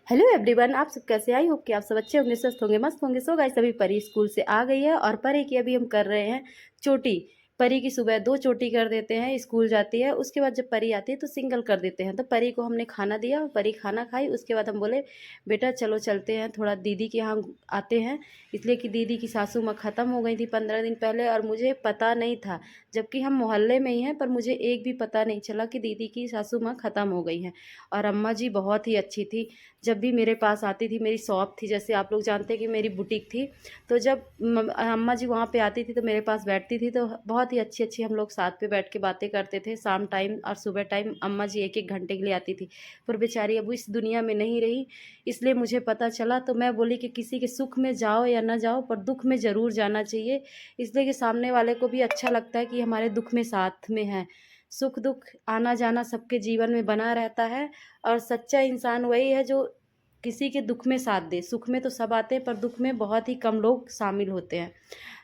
Hello everyone, आप सब कैसे? आई होप कि आप सब अच्छे होंगे, स्वस्थ होंगे, मस्त होंगे। सो गाइस, अभी परी स्कूल से आ गई है और परी की अभी हम कर रहे हैं चोटी। परी की सुबह 2 चोटी कर देते हैं, स्कूल जाती है। उसके बाद जब परी आती है तो सिंगल कर देते हैं। तो परी को हमने खाना दिया, परी खाना खाई। उसके बाद हम बोले बेटा चलो चलते हैं थोड़ा दीदी के यहाँ आते हैं, इसलिए कि दीदी की सासू माँ ख़त्म हो गई थी 15 दिन पहले और मुझे पता नहीं था, जबकि हम मोहल्ले में ही हैं, पर मुझे एक भी पता नहीं चला कि दीदी की सासू माँ ख़त्म हो गई हैं। और अम्मा जी बहुत ही अच्छी थी, जब भी मेरे पास आती थी। मेरी शॉप थी, जैसे आप लोग जानते हैं कि मेरी बुटीक थी, तो जब अम्मा जी वहाँ पे आती थी तो मेरे पास बैठती थी, तो बहुत ही अच्छी अच्छी हम लोग साथ पे बैठ के बातें करते थे। शाम टाइम और सुबह टाइम अम्मा जी एक एक घंटे के लिए आती थी, पर बेचारी अब इस दुनिया में नहीं रही, इसलिए मुझे पता चला। तो मैं बोली कि किसी के सुख में जाओ या ना जाओ, पर दुख में ज़रूर जाना चाहिए, इसलिए कि सामने वाले को भी अच्छा लगता है कि हमारे दुख में साथ में है। सुख दुख आना जाना सबके जीवन में बना रहता है, और सच्चा इंसान वही है जो किसी के दुख में साथ दे। सुख में तो सब आते हैं, पर दुख में बहुत ही कम लोग शामिल होते हैं।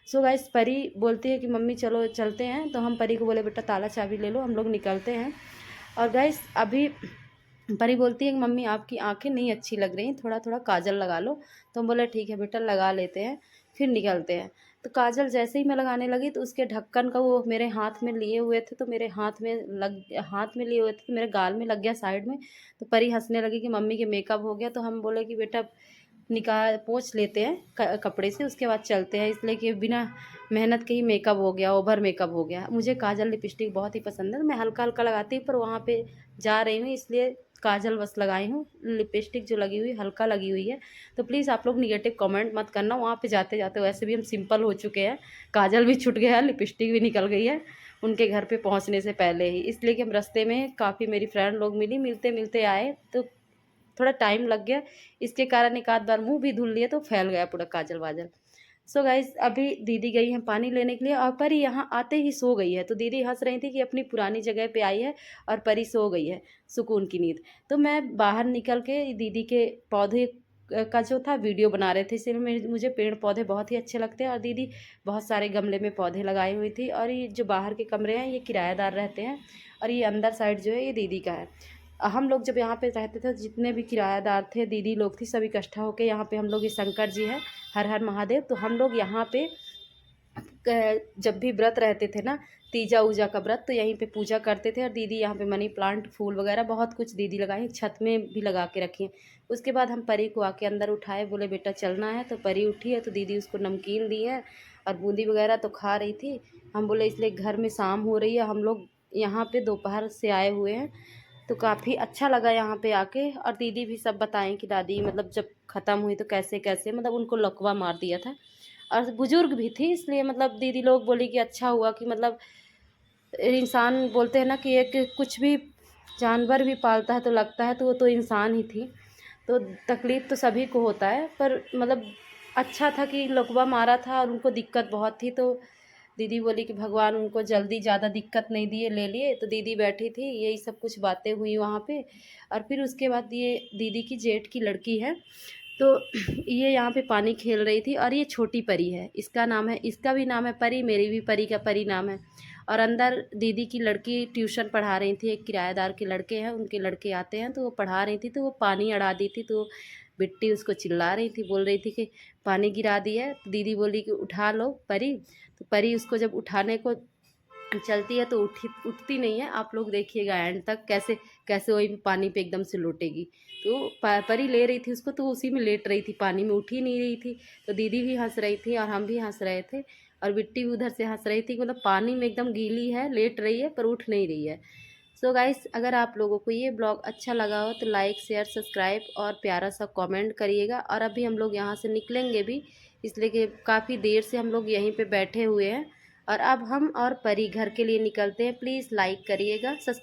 सो गाइस, परी बोलती है कि मम्मी चलो चलते हैं, तो हम परी को बोले बेटा ताला चाबी ले लो, हम लोग निकलते हैं। और गाइस अभी परी बोलती है कि मम्मी आपकी आंखें नहीं अच्छी लग रही, थोड़ा थोड़ा काजल लगा लो। तो हम बोले ठीक है बेटा लगा लेते हैं, फिर निकलते हैं। तो काजल जैसे ही मैं लगाने लगी तो उसके ढक्कन का वो मेरे हाथ में लिए हुए थे, तो मेरे हाथ में लिए हुए थे तो मेरे गाल में लग गया साइड में। तो परी हंसने लगी कि मम्मी के मेकअप हो गया। तो हम बोले कि बेटा निकाल पोंछ लेते हैं कपड़े से, उसके बाद चलते हैं, इसलिए कि बिना मेहनत के ही मेकअप हो गया, ओवर मेकअप हो गया। मुझे काजल लिपस्टिक बहुत ही पसंद है, तो मैं हल्का हल्का लगाती हूँ, पर वहाँ पे जा रही हूँ इसलिए काजल बस लगाई हूँ। लिपस्टिक जो लगी हुई हल्का लगी हुई है, तो प्लीज़ आप लोग निगेटिव कमेंट मत करना। वहाँ पे जाते जाते वैसे भी हम सिंपल हो चुके हैं, काजल भी छूट गया है, लिपस्टिक भी निकल गई है उनके घर पे पहुँचने से पहले ही, इसलिए कि हम रास्ते में काफ़ी मेरी फ्रेंड लोग मिली, मिलते मिलते आए तो थोड़ा टाइम लग गया, इसके कारण एक आध बार मुंह भी धुल लिया तो फैल गया पूरा काजल वाजल। सो गाइज अभी दीदी गई हैं पानी लेने के लिए, और परी यहाँ आते ही सो गई है। तो दीदी हंस रही थी कि अपनी पुरानी जगह पे आई है और परी सो गई है सुकून की नींद। तो मैं बाहर निकल के दीदी के पौधे का जो था वीडियो बना रहे थे, इसलिए मुझे पेड़ पौधे बहुत ही अच्छे लगते हैं, और दीदी बहुत सारे गमले में पौधे लगाई हुई थी। और ये जो बाहर के कमरे हैं ये किराएदार रहते हैं, और ये अंदर साइड जो है ये दीदी का है। हम लोग जब यहाँ पे रहते थे, जितने भी किराएदार थे, दीदी लोग थी, सब इकट्ठा होकर यहाँ पे हम लोग, ये शंकर जी है, हर हर महादेव, तो हम लोग यहाँ पे जब भी व्रत रहते थे ना, तीजा ऊजा का व्रत, तो यहीं पे पूजा करते थे। और दीदी यहाँ पे मनी प्लांट फूल वगैरह बहुत कुछ दीदी लगाई, छत में भी लगा के रखी है। उसके बाद हम परी को आके अंदर उठाए, बोले बेटा चलना है, तो परी उठी है, तो दीदी उसको नमकीन दी है और बूंदी वगैरह तो खा रही थी। हम बोले इसलिए घर में शाम हो रही है, हम लोग यहाँ पे दोपहर से आए हुए हैं, तो काफ़ी अच्छा लगा यहाँ पे आके। और दीदी भी सब बताएं कि दादी मतलब जब ख़त्म हुई तो कैसे कैसे मतलब उनको लकवा मार दिया था, और बुजुर्ग भी थी, इसलिए मतलब दीदी लोग बोली कि अच्छा हुआ कि मतलब इंसान बोलते हैं ना कि एक कुछ भी जानवर भी पालता है तो लगता है, तो वो तो इंसान ही थी। तो तकलीफ़ तो सभी को होता है, पर मतलब अच्छा था कि लकवा मारा था और उनको दिक्कत बहुत थी। तो दीदी बोली कि भगवान उनको जल्दी ज़्यादा दिक्कत नहीं दिए, ले लिए। तो दीदी बैठी थी, यही सब कुछ बातें हुई वहाँ पे। और फिर उसके बाद ये दीदी की जेठ की लड़की है, तो ये यहाँ पे पानी खेल रही थी। और ये छोटी परी है, इसका नाम है, इसका भी नाम है परी, मेरी भी परी का परी नाम है। और अंदर दीदी की लड़की ट्यूशन पढ़ा रही थी, एक किराएदार के लड़के हैं, उनके लड़के आते हैं, तो वो पढ़ा रही थी, तो वो पानी अड़ा दी थी। तो बिट्टी उसको चिल्ला रही थी, बोल रही थी कि पानी गिरा दी है। तो दीदी बोली कि उठा लो परी। तो परी उसको जब उठाने को चलती है तो उठती नहीं है। आप लोग देखिएगा एंड तक कैसे कैसे वही पानी पे एकदम से लौटेगी। तो परी ले रही थी उसको, तो उसी में लेट रही थी, पानी में उठ ही नहीं रही थी। तो दीदी भी हंस रही थी और हम भी हंस रहे थे, और बिट्टी भी उधर से हंस रही थी, मतलब पानी में एकदम गीली है, लेट रही है पर उठ नहीं रही है। सो गाइस, अगर आप लोगों को ये ब्लॉग अच्छा लगा हो तो लाइक शेयर सब्सक्राइब और प्यारा सा कमेंट करिएगा। और अभी हम लोग यहाँ से निकलेंगे भी, इसलिए कि काफ़ी देर से हम लोग यहीं पे बैठे हुए हैं, और अब हम और परी घर के लिए निकलते हैं। प्लीज़ लाइक करिएगा, सब्सक्राइब